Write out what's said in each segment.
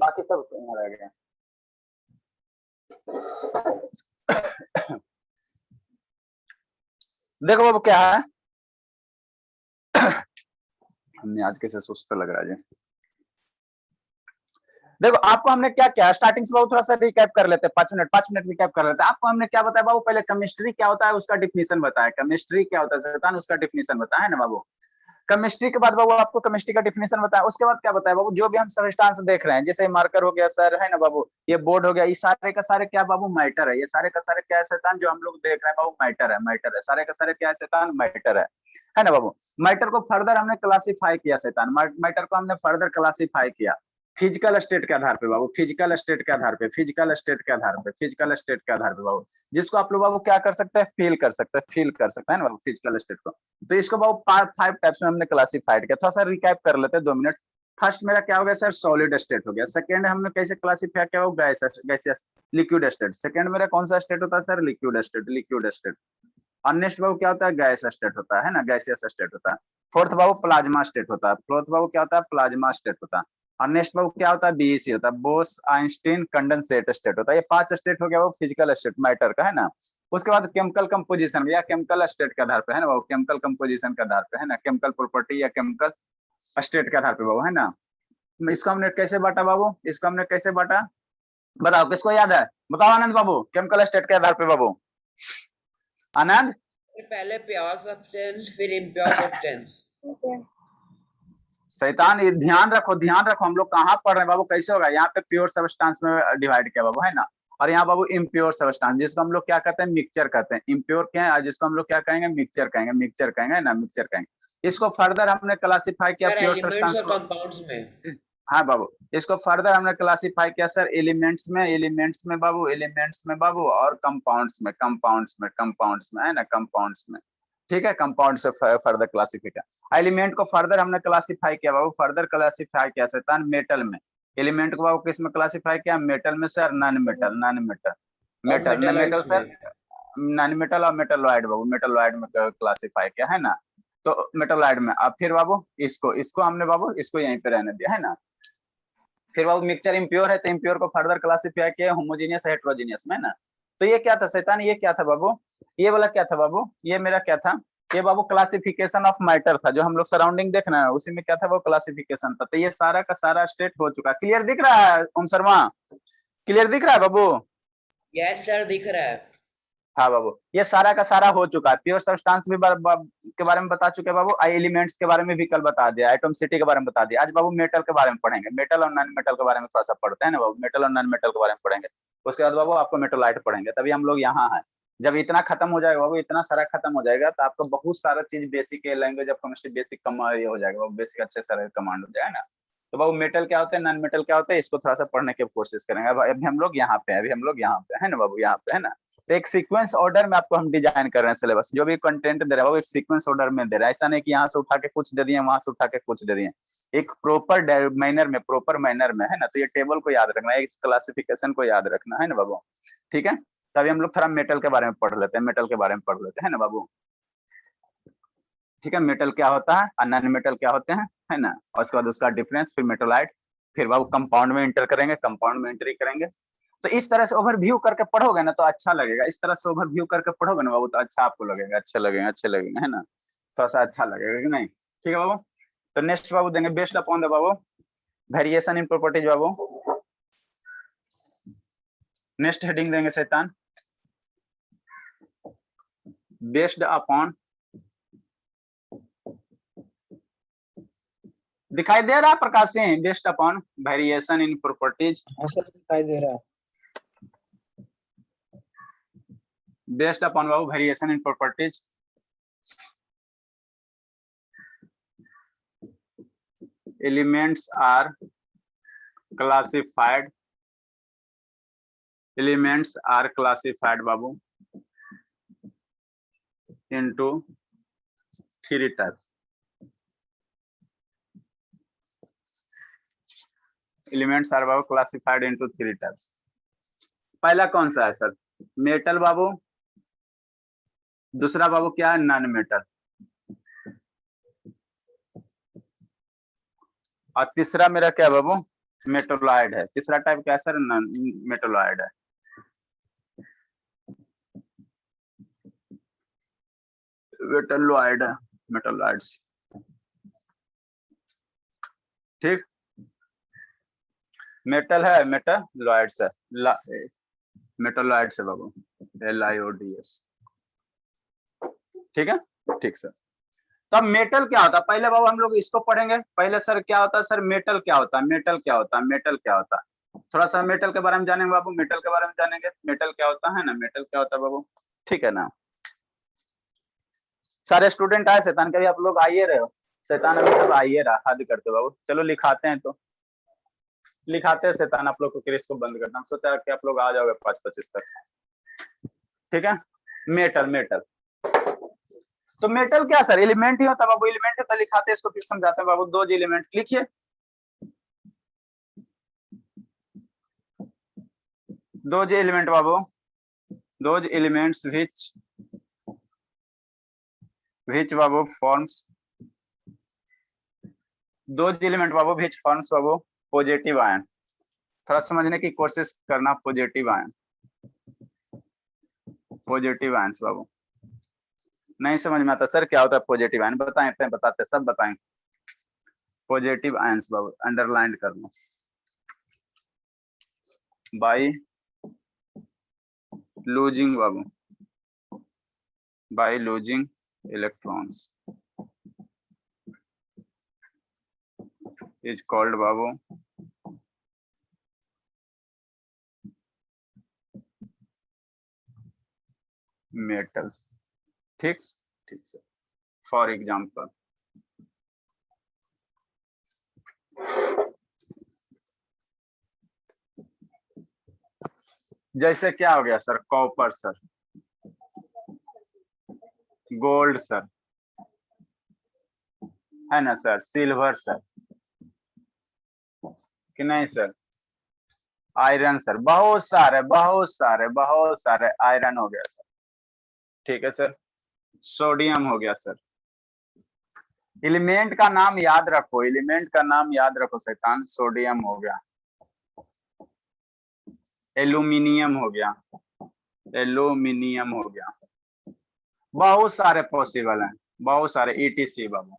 बाकी सब यहाँ रह गया। देखो बाबू क्या है, हमने आज कैसे सुस्त लग रहा है जी। देखो आपको हमने क्या क्या स्टार्टिंग से बाबू थोड़ा सा रिकैप कर लेते हैं, 5 मिनट रिकैप कर लेते हैं। आपको हमने क्या बताया बाबू, पहले केमिस्ट्री क्या होता है उसका डिफिनीशन बताया, केमिस्ट्री क्या होता है शैतान उसका डिफिनीशन बताया है ना बाबू। केमिस्ट्री के बाद बाबू आपको केमिस्ट्री का डिफिनेशन बताया, उसके बाद क्या बताया बाबू, जो भी हम सब्सटेंस देख रहे हैं जैसे मार्कर हो गया सर है ना बाबू, ये बोर्ड हो गया, ये सारे का सारे क्या बाबू मैटर है, ये सारे का सारे क्या है शैतान, जो हम लोग देख रहे हैं बाबू मैटर है, मैटर है, सारे का सारे क्या है शैतान मैटर है ना बाबू। मैटर को फर्दर हमने क्लासिफाई किया शैतान, मैटर को हमने फर्दर क्लासिफाई किया फिजिकल स्टेट के आधार पे बाबू, फिजिकल स्टेट के आधार पे, फिजिकल स्टेट के आधार पे, फिजिकल स्टेट के आधार पे बाबू, जिसको आप लोग बाबू क्या कर सकते हैं, फील कर सकते हैं, फील कर सकते हैं ना बाबू फिजिकल स्टेट को। तो इसको बाबू 5 टाइप्स में हमने क्लासिफाइड किया, थोड़ा सा रिकैप कर लेते हैं 2 मिनट। फर्स्ट मेरा क्या हो गया सर, सॉलिड स्टेट हो गया। सेकंड हमने कैसे क्लासिफाई किया, वो गैसियस लिक्विड स्टेट। सेकंड मेरा कौन सा स्टेट होता है sir, liquid state, liquid state. और नेक्स्ट बाबू क्या होता है, गैस स्टेट होता है ना, गैसियस स्टेट होता है। फोर्थ बाबू प्लाज्मा स्टेट होता है, फोर्थ बाबू क्या होता है, प्लाज्मा स्टेट होता है। और नेक्स्ट बाबू क्या होता है, बीईसी होता है, बोस आइंस्टीन कंडेंसेट स्टेट होता है। ये 5 स्टेट हो गया वो फिजिकल स्टेट मैटर का है ना। उसके बाद केमिकल कंपोजिशन या केमिकल स्टेट के आधार पे है ना बाबू, केमिकल कंपोजिशन के आधार पे है ना, केमिकल प्रॉपर्टी या केमिकल स्टेट के आधार पे बाबू है ना। इसको हमने कैसे बांटा बाबू, इसको हमने कैसे बांटा, बताओ किसको याद है, बताओ आनंद बाबू, केमिकल स्टेट के आधार पे बाबू, आनंद। पहले प्योर सब्सटेंस फिर इम्प्योर सब्सटेंस। शैतान ये ध्यान रखो, ध्यान रखो, हम लोग कहाँ पढ़ रहे हैं बाबू, कैसे होगा, यहाँ पे प्योर सब्सटेंस में डिवाइड किया बाबू है ना, और यहाँ बाबू इम्प्योर सब्सटेंस जिसको हम लोग क्या कहते हैं, मिक्सचर कहते हैं। इम्प्योर क्या है, जिसको हम लोग क्या कहेंगे, मिक्सचर कहेंगे, मिक्सचर कहेंगे ना, मिक्सचर कहेंगे। इसको फर्दर हमने क्लासिफाई किया प्योर एलिमेंट्स सब्सटेंस और को। कंपाउंड्स में। हाँ बाबू, इसको फर्दर हमने क्लासिफाई किया सर एलिमेंट्स में, एलिमेंट्स में बाबू, एलिमेंट्स में बाबू, और कंपाउंड्स में, कंपाउंड्स में, कंपाउंड्स में है ना, कंपाउंड्स में। ठीक है, कंपाउंड से फर्दर क्लासिफिकेशन। एलिमेंट को फर्दर हमने क्लासिफाई किया बाबू, फर्दर क्लासिफाई किया शैतान मेटल में। एलिमेंट को बाबू किस में क्लासिफाई किया, मेटल में sir, non metal, non metal, और मेटल न मेटल मेटेलॉइड्स सर, में। नॉन मेटल और मेटलॉइड बाबू, मेटलॉइड में क्लासिफाई किया है ना। तो मेटलॉइड में अब फिर बाबू इसको इसको हमने बाबू इसको यहीं पे रहने दिया है ना। फिर बाबू मिक्सचर इम्प्योर है तो इम्प्योर को फर्दर क्लासिफाई किया होमोजीनियस हेट्रोजीनियस में ना। तो ये क्या था शैतान, ये क्या था बाबू, ये वाला क्या था बाबू, ये मेरा क्या था, ये बाबू क्लासिफिकेशन ऑफ मैटर था, जो हम लोग सराउंडिंग देख रहे हैं उसी में क्या था वो क्लासिफिकेशन था। तो ये सारा का सारा स्टेट हो चुका, क्लियर दिख रहा है ओम शर्मा, क्लियर दिख रहा है बाबू। यस सर दिख रहा है। हाँ बाबू, ये सारा का सारा हो चुका है, प्योर सब्सटेंस भी के बारे में बता चुके बाबू, एलिमेंट्स के बारे में भी कल बता दिया, एटॉमिसिटी के बारे में बता दिया। आज बाबू मेटल के बारे में पढ़ेंगे, मेटल और नॉन मेटल के बारे में थोड़ा सा पढ़ते हैं ना बाबू, मेटल और नॉन मेटल के बारे में पढ़ेंगे। उसके बाद बाबू आपको मेटोलाइट पढ़ेंगे, तभी हम लोग यहाँ है। जब इतना खत्म हो जाएगा बाबू, इतना सारा खत्म हो जाएगा तो आपको बहुत सारा चीज basic language of chemistry basic ये हो जाएगा बाबू, बेसिक अच्छे सारे कमांड हो जाएगा ना। तो बाबू मेटल क्या होता है, नॉन मेटल क्या होता है, इसको थोड़ा सा पढ़ने की कोशिश करेंगे। अभी हम लोग यहाँ पे, अभी हम लोग यहाँ पे है ना बाबू, यहाँ पे है ना। तो एक सीक्वेंस ऑर्डर में आपको हम डिजाइन कर रहे हैं सिलेबस, जो भी कंटेंट दे रहा है वो एक सीक्वेंस ऑर्डर में दे रहा है, ऐसा नहीं कि यहाँ से उठा के कुछ दे दिए वहां से उठा के कुछ दे दिए, एक प्रॉपर मैनर में, प्रॉपर मैनर में है ना। तो ये टेबल को याद रखना है, इस क्लासिफिकेशन को याद रखना है ना बाबू। ठीक है, तभी हम लोग थोड़ा मेटल के बारे में पढ़ लेते हैं, मेटल के बारे में पढ़ लेते हैं ना बाबू। ठीक है, मेटल क्या होता है और नॉन मेटल क्या होते हैं है ना, और उसके बाद उसका डिफरेंस, फिर मेटोलाइट, फिर बाबू कंपाउंड में इंटर करेंगे, कंपाउंड में एंट्री करेंगे। तो इस तरह से ओवरव्यू करके पढ़ोगे ना तो अच्छा लगेगा, इस तरह से ओवरव्यू करके पढ़ोगे ना बाबू तो अच्छा आपको लगेगा, अच्छे लगेंगे, अच्छे लगेंगे है ना, थोड़ा सा अच्छा लगेगा कि नहीं। ठीक है बाबू, तो नेक्स्ट बाबू देंगे बेस्ड अपॉन द बाबू वेरिएशन इन प्रॉपर्टीज बाबू। नेक्स्ट हेडिंग देंगे शैतान बेस्ड अपॉन, दिखाई दे रहा है Prakash Singh, based upon variation in properties, दिखाई दे रहा है, बेस्ड अपॉन बाबू variation in properties, elements are classified, elements are classified babu into 3 types, elements are Babu classified into 3 types। पहला कौन सा है सर, मेटल बाबू, दूसरा बाबू क्या है, नॉन मेटल, और तीसरा मेरा क्या बाबू, मेटोलॉइड है। तीसरा टाइप क्या है सर? मेटोलॉइड है। मेटोलॉइड है, मेटोलॉइड्स। ठीक, मेटल है, मेटोलॉइड्स है, मेटोलॉइड्स है बाबू, LIODS। ठीक है, ठीक सर। तो अब मेटल क्या होता है, पहले बाबू हम लोग इसको पढ़ेंगे। पहले सर क्या होता है सर, मेटल क्या होता है, मेटल क्या होता है, मेटल क्या होता है। थोड़ा सा मेटल के बारे में जानेंगे बाबू, मेटल के बारे में जानेंगे, मेटल क्या होता है ना, मेटल क्या होता है बाबू। ठीक है ना। सारे स्टूडेंट आए शैतान, कभी आप लोग आइए रहे हो, शैतान अभी तक आइए रहा, हद करते बाबू। चलो लिखाते हैं, तो लिखाते हैं शैतान, आप लोग को क्रेज को बंद करना। सोचा कि आप लोग आ जाओगे 5:25 तक। ठीक है, मेटल, मेटल तो मेटल क्या सर, एलिमेंट ही होता है बाबू, एलिमेंट होता है। लिखाते हैं इसको, फिर समझाते हैं बाबू। दो एलिमेंट लिखिए, दो एलिमेंट बाबू, दो एलिमेंट्स which बाबू फॉर्म्स, दो element Babu which forms Babu positive ion. थोड़ा समझने की कोशिश करना, पॉजिटिव आयन, पॉजिटिव आयंस बाबू। नहीं समझ में आता सर क्या होता है पॉजिटिव आयन, बताएं, बताते सब बताएं। पॉजिटिव आयंस बाबू अंडरलाइन कर लो, बाई लूजिंग बाबू, by losing electrons is called बाबू मेटल्स। ठीक, ठीक सर। फॉर एग्जाम्पल जैसे क्या हो गया sir, copper sir, gold sir, है ना सर, सिल्वर सर, कि नहीं सर, आयरन सर, बहुत सारे बहुत सारे बहुत सारे आयरन हो गया सर। ठीक है सर, सोडियम हो गया सर। एलिमेंट का नाम याद रखो, एलिमेंट का नाम याद रखो शैतान। सोडियम हो गया, एल्यूमिनियम हो गया, एल्यूमिनियम हो गया, बहुत सारे पॉसिबल हैं, बहुत सारे ETC बाबू।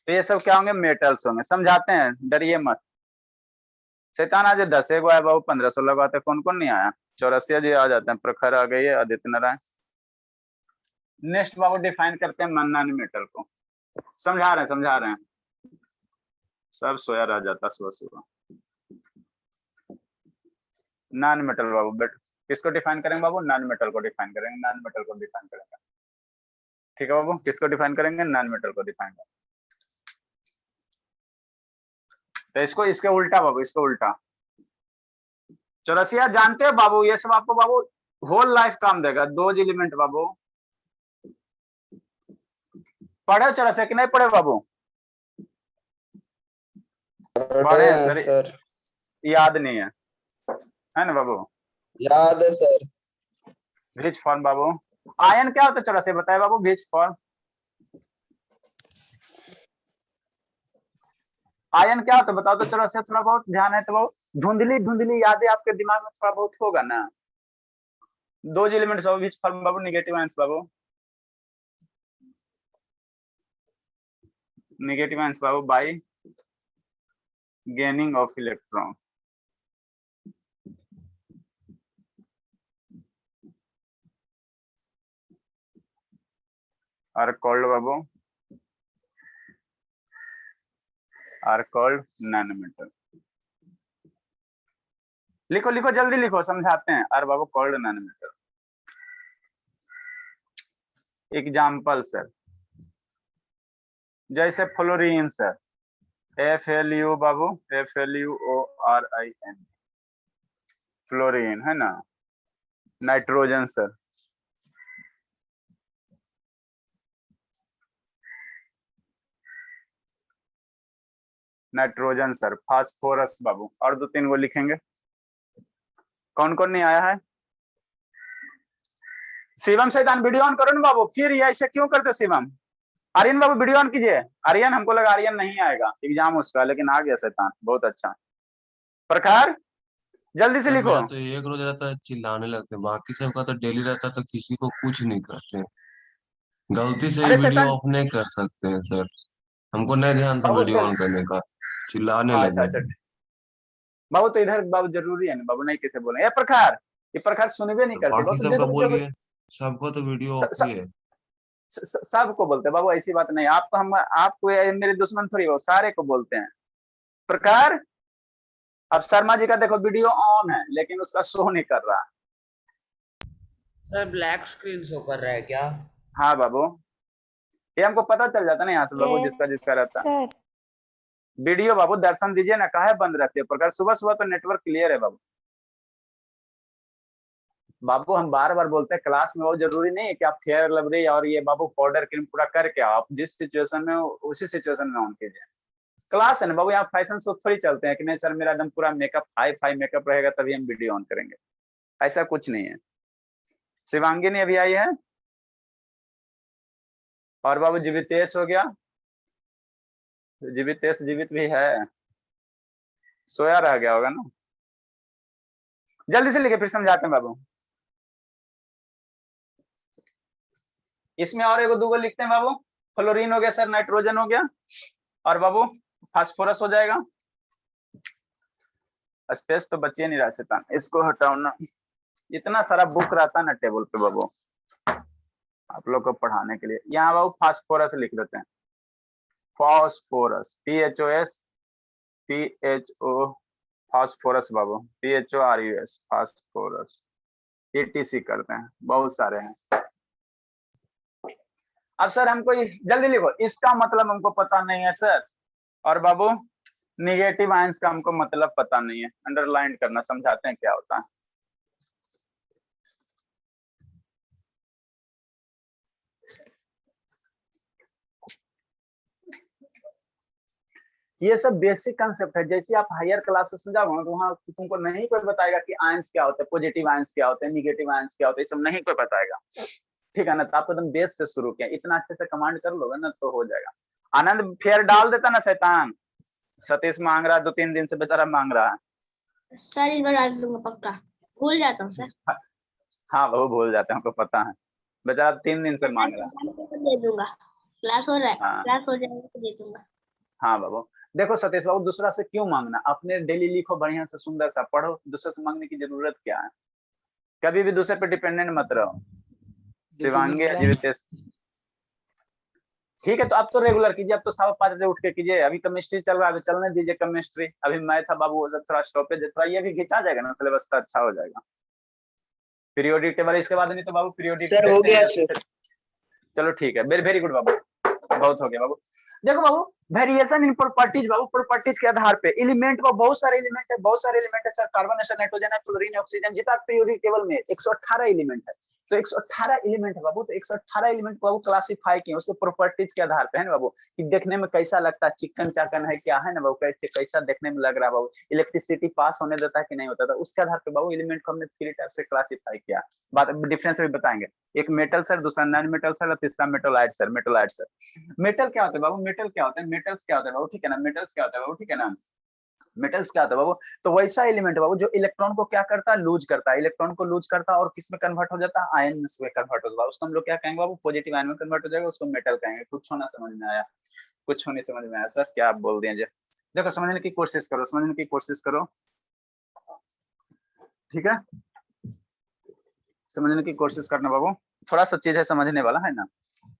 तो ये सब क्या होंगे, मेटल्स होंगे। समझाते हैं, डरिए मत। शैतान आज 10 को आया बाबू, 15-16 को आते, कौन कौन नहीं आया। चौरसिया जी आ जाते हैं, प्रखर आ गई है, आदित्य नारायण। नेक्स्ट बाबू डिफाइन करते हैं नॉन मेटल को। समझा रहे हैं, समझा रहे हैं। सब सोया रह जाता सुबह सुबह। नॉन मेटल बाबू, बेट किसको डिफाइन करेंगे बाबू, नॉन मेटल को डिफाइन करेंगे, नॉन मेटल को डिफाइन करेंगे। ठीक है बाबू, किसको डिफाइन करेंगे, नॉन मेटल को डिफाइन करेंगे। तो इसको, इसके उल्टा बाबू, इसको उल्टा। चौरसिया जानते हो बाबू, ये सब आपको बाबू होल लाइफ काम देगा। दो एलिमेंट बाबू, पढ़े चौरसिया कि नहीं पढ़े बाबू? पढ़े हैं सर, सर याद नहीं है ना बाबू? याद है सर। रिच फॉर्म बाबू, आयन क्या होता है चौरसिया बताए बाबू, रिच फॉर्म। आयन क्या होता है बताओ तो चौरसिया, थोड़ा बहुत ध्यान है तो बाबू, धुंधली धुंधली यादें आपके दिमाग में थोड़ा बहुत होगा ना। दो एलिमेंट्स बाबू, विच फॉर्म बाबू, नेगेटिव आयंस बाबू, नेगेटिव आयंस बाबू by gaining of electron. Are called बाबू, आर कॉल्ड नैनोमीटर। लिखो लिखो जल्दी लिखो, समझाते हैं। आर बाबू कॉल्ड नैनोमीटर। एग्जाम्पल सर, जैसे फ्लोरीन सर, FLU बाबू, FLUORIN, फ्लोरीन है ना। Nitrogen sir, nitrogen sir, phosphorus बाबू। और 2-3 गो लिखेंगे। कौन कौन नहीं आया है? शिवम शैतान वीडियो ऑन करो ना बाबू, फिर ये ऐसे क्यों करते हो शिवम? आर्यन बाबू वीडियो ऑन कीजिए। आर्यन, हमको लगा आर्यन नहीं आएगा, एग्जाम उसका, लेकिन आ गया शैतान, बहुत अच्छा। प्रखर जल्दी से सर लिखो। मेरा तो एक रोज रहता है चिल्लाने लगते हैं, बाकी सबका तो डेली रहता है, तो किसी को कुछ नहीं करते। गलती से ही अरे वीडियो शैतान ऑफ नहीं कर सकते हैं सर, हमको नहीं ध्यान था बाबू वीडियो चल। ऑन करने का, चिल्लाने हाँ अच्छा लगे। अच्छा बाबू, तो इधर बाबू जरूरी है ना बाबू, नहीं कैसे बोले ये प्रखर, ये प्रखर सुनबे नहीं तो करते बाकी बाबू, तो सबका देखो देखो बोलिए, सबको तो वीडियो ऑफ ही है। सबको बोलते हैं बाबू, ऐसी बात नहीं। आपको हम आपको मेरे दुश्मन थोड़ी हो, सारे को बोलते हैं। प्रकार अब शर्मा जी का देखो वीडियो ऑन है लेकिन उसका शो नहीं कर रहा। सर ब्लैक स्क्रीन शो कर रहा है क्या? हाँ बाबू, ये हमको पता चल जाता ना यहाँ से बाबू, जिसका जिसका रहता है। सर वीडियो बाबू दर्शन दीजिए ना, काहे बंद रहती है प्रकार? सुबह सुबह तो नेटवर्क क्लियर है बाबू। बाबू हम बार बार बोलते हैं क्लास में, बहुत जरूरी नहीं है कि आप फेयर लवली और ये बाबू पाउडर क्रीम पूरा करके आओ, आप जिस सिचुएशन में हो उसी सिचुएशन में ऑन कीजिए। क्लास है ना बाबू, यहाँ फैशन शो थोड़ी चलते हैं कि नहीं सर मेरा एकदम पूरा मेकअप हाई फाई मेकअप रहेगा तभी हम वीडियो ऑन करेंगे, ऐसा कुछ नहीं है। शिवांगी ने अभी आई है, और बाबू जीवितेश हो गया, जीवितेश जीवित भी है, सोया रह गया होगा ना। जल्दी से लिखे फिर समझाते हैं बाबू। इसमें और एगो दूगो लिखते हैं बाबू, फ्लोरीन हो गया सर, नाइट्रोजन हो गया, और बाबू फास्फोरस हो जाएगा। स्पेस तो बच्चे नहीं रह सकता, इसको हटाओ ना, इतना सारा बुक रहता ना टेबल पे बाबू आप लोग को पढ़ाने के लिए। यहाँ बाबू फास्फोरस लिख देते हैं, फास्फोरस, PHO फास्फोरस बाबू, PHORUS फास्फोरस, ETC करते हैं, बहुत सारे हैं। अब सर हमको जल्दी लिखो, इसका मतलब हमको पता नहीं है सर, और बाबू निगेटिव आयंस का हमको मतलब पता नहीं है, अंडरलाइन करना, समझाते हैं क्या होता है। ये सब बेसिक कंसेप्ट है, जैसे आप हायर क्लासेस में जाओगे तो वहाँ तुमको नहीं कोई बताएगा कि आयंस क्या होता है, पॉजिटिव आयंस क्या होते हैं, निगेटिव आयंस क्या होते हैं, ये सब नहीं कोई बताएगा, ठीक है ना। तो आपको एकदम बेस से शुरू किया, इतना अच्छे से कमांड कर लोगे ना तो हो जाएगा। आनंद फेयर डाल देता ना शैतान, सतीश मांग रहा है, 2-3 दिन से बेचारा मांग रहा है। सर इस बार डाल दूंगा पक्का, भूल जाता हूँ सर। हाँ वो भूल जाते हैं, हमको पता है, बेचारा 3 दिन से मांग रहा है। दे दूंगा, क्लास हो रहा है, हाँ क्लास हो जाएगा तो दे दूंगा। हाँ बाबू, देखो सतीश बाबू दूसरा से क्यों मांगना, अपने डेली लिखो बढ़िया से, सुंदर सा पढ़ो, दूसरे से मांगने की जरूरत क्या है? कभी भी दूसरे पे डिपेंडेंट मत रहो। शिवांगी जीवितेश ठीक है, तो अब तो रेगुलर कीजिए, अब तो 5:15 बजे उठ के कीजिए। अभी केमिस्ट्री चल रहा है, चलने दीजिए केमिस्ट्री, अभी मैथ था बाबू, वो सब थोड़ा स्टॉपेज है, थोड़ा ये भी खिंचा जाएगा ना सिलेबस, तो अच्छा हो जाएगा। पीरियोडिक टेबल इसके बाद नहीं तो बाबू पीरियोडिक सर हो गया सर। चलो ठीक है, वेरी वेरी गुड बाबू, बहुत हो गया बाबू। देखो बाबू वेरिएशन इन प्रॉपर्टीज बाबू, प्रॉपर्टीज के आधार पे एलिमेंट को, बहुत सारे एलिमेंट है, बहुत सारे एलिमेंट है सर, कार्बन है, नाइट्रोजन है, क्लोरीन है, ऑक्सीजन, जितना पीरियोडिक टेबल में 118 एलिमेंट है, तो 118 एलिमेंट है बाबू, तो 118 एलिमेंट को बाबू क्लासिफाई किए उसके प्रॉपर्टीज के आधार पे, है ना बाबू, कि देखने में कैसा लगता है, चिकन चाकन है क्या, है ना बाबू, कैसे कैसा देखने में लग रहा है बाबू, इलेक्ट्रिसिटी पास होने देता है कि नहीं होता था, उसके आधार पे बाबू एलिमेंट को हमने 3 टाइप से क्लासिफाई किया। बात डिफरेंस भी बताएंगे, एक मेटल सर, दूसरा नॉन मेटल सर, और तीसरा मेटलाइट सर। मेटलाइट सर, मेटल क्या होता है बाबू, मेटल क्या होता है, मेटल्स क्या होता है बाबू, ठीक है ना, मेटल्स क्या होता है बाबू, ठीक है ना, मेटल्स क्या होता है बाबू, तो वैसा एलिमेंट बाबू जो इलेक्ट्रॉन को क्या करता है, लूज करता है, इलेक्ट्रॉन को लूज करता है, और किस में कन्वर्ट हो जाता है, आयन में कन्वर्ट हो जाता है, उसको हम लोग क्या कहेंगे बाबू, पॉजिटिव आयन में कन्वर्ट हो जाएगा, उसको मेटल कहेंगे। कुछ होना समझ में आया, कुछ होने समझ में आया सर, क्या आप बोल दिए? देखो समझने की कोशिश करो, समझने की कोशिश करो, ठीक है, समझने की कोशिश करना बाबू, थोड़ा सा चीज है समझने वाला, है ना।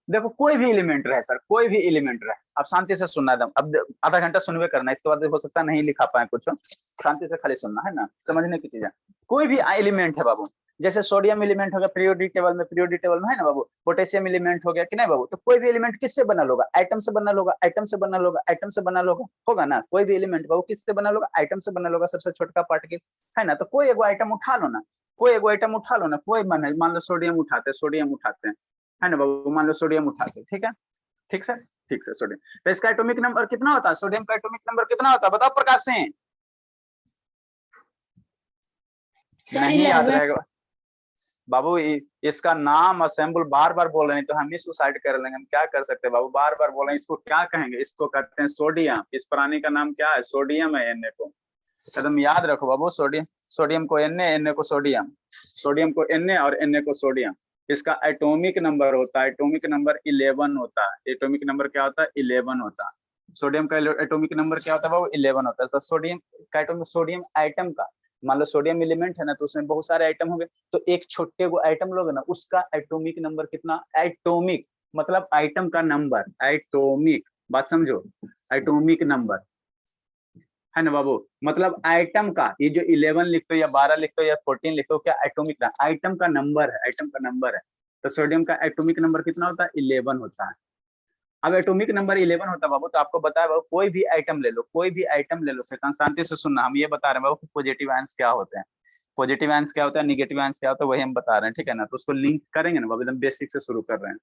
देखो कोई भी एलिमेंट रहे सर, कोई भी एलिमेंट रहे, अब शांति से सुनना एकदम, अब आधा घंटा सुनवे करना, इसके बाद हो सकता है नहीं लिखा पाए कुछ, शांति से खाली सुनना, है ना, समझने की चीज है। कोई भी एलिमेंट है बाबू, जैसे सोडियम एलिमेंट हो गया पीरियोडिक टेबल में, है ना बाबू, पोटेशियम एलिमेंट हो गया कि नहीं बाबू, तो कोई भी एलिमेंट किससे बना होगा, आइटम से बना होगा, आइटम से बना होगा, आइटम से बना होगा ना, कोई भी एलिमेंट बाबू किससे बना होगा, आइटम से बना होगा, सबसे छोटा पार्टिकल, है ना। तो कोई एगो आइटम उठा लो ना, कोई एगो आइटम उठा लो ना, कोई मान लो सोडियम उठाते हैं, है ना बाबू, मान लो सोडियम उठाते, ठीक है, ठीक सर, ठीक सर, सोडियम, तो इसका एटॉमिक नंबर कितना होता है, सोडियम का एटॉमिक नंबर कितना होता है, बताओ प्रकाश सिंह। नहीं याद रहेगा बाबू, इसका नाम असेंबल बार बार बोल रहे हैं, तो हम इसको साइड कर लेंगे, हम क्या कर सकते हैं बाबू, बार बार बोल रहे हैं, इसको क्या कहेंगे, इसको कहते हैं सोडियम, इस प्राणी का नाम क्या है, सोडियम है, Na को, एकदम याद रखो बाबू, सोडियम सोडियम को Na को सोडियम, सोडियम को Na और Na को सोडियम। इसका एटॉमिक नंबर होता है, एटॉमिक नंबर 11 होता है। एटॉमिक नंबर क्या होता है? 11 होता है। सोडियम का एटॉमिक नंबर क्या होता है बाबू? 11 होता है। तो सोडियम का एटॉमिक, सोडियम आइटम का, मान लो सोडियम एलिमेंट है ना, तो उसमें बहुत सारे आइटम होंगे, तो एक छोटे को आइटम लोगे ना, उसका एटॉमिक नंबर कितना? एटॉमिक मतलब आइटम का नंबर, एटॉमिक, बात समझो, एटॉमिक नंबर है ना बाबू, मतलब आइटम का, ये जो 11 लिखते हो या 12 लिखते हो या 14 लिखते हो, क्या एटॉमिक ना, आइटम का नंबर है, आइटम का नंबर है। तो सोडियम का एटॉमिक नंबर कितना होता है? 11 होता है। अब एटॉमिक नंबर 11 होता है बाबू, तो आपको बताया बाबू, कोई भी आइटम ले लो, कोई भी आइटम ले लो, सेकंड शांति से सुनना, हम ये बता रहे हैं बाबू कि पॉजिटिव आयंस क्या होते हैं, पॉजिटिव आयंस क्या होता है, निगेटिव आयंस क्या होता है, वही हम बता रहे हैं, ठीक है ना। तो उसको लिंक करेंगे ना बाबू, एकदम बेसिक से शुरू कर रहे हैं।